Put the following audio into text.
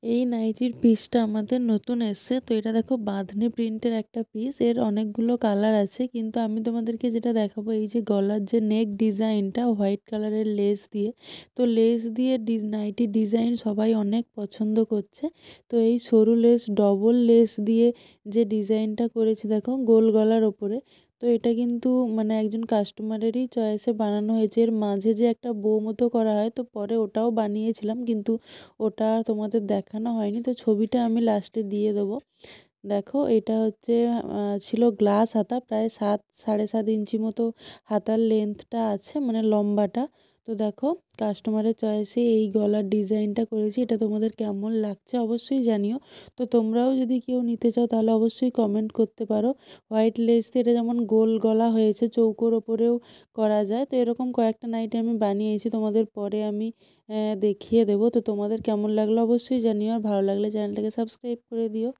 এই নাইটির পিসটা আমাদের নতুন এসছে। তো এটা দেখো বাঁধনি প্রিন্টের একটা পিস। এর অনেকগুলো কালার আছে, কিন্তু আমি তোমাদেরকে যেটা দেখাবো এই যে গলার যে নেক ডিজাইনটা হোয়াইট কালারের লেস দিয়ে। তো লেস দিয়ে নাইটি ডিজাইন সবাই অনেক পছন্দ করছে। তো এই সরু লেস ডবল লেস দিয়ে যে ডিজাইনটা করেছি দেখো গোল গলার ওপরে। তো এটা কিন্তু মানে একজন কাস্টমারেরই চয়েসে বানানো হয়েছে। এর মাঝে যে একটা বো মতো করা হয়, তো পরে ওটাও বানিয়েছিলাম, কিন্তু ওটা আর তোমাদের দেখানো হয়নি। তো ছবিটা আমি লাস্টে দিয়ে দেবো। দেখো এটা হচ্ছে ছিল গ্লাস হাতা, প্রায় 7 সাড়ে 7 ইঞ্চি মতো হাতার লেন্থটা আছে, মানে লম্বাটা। তো দেখো কাস্টমারের চয়েসে এই গলার ডিজাইনটা করেছি। এটা তোমাদের কেমন লাগছে অবশ্যই জানিও। তো তোমরাও যদি কেউ নিতে চাও তাহলে অবশ্যই কমেন্ট করতে পারো। হোয়াইট লেস দিয়ে এটা যেমন গোল গলা হয়েছে, চৌকোর ওপরেও করা যায়। তো এরকম কয়েকটা নাইটি আমি বানিয়েছি, তোমাদের পরে আমি দেখিয়ে দেবো। তো তোমাদের কেমন লাগলো অবশ্যই জানিও, আর ভালো লাগলে চ্যানেলটাকে সাবস্ক্রাইব করে দিও।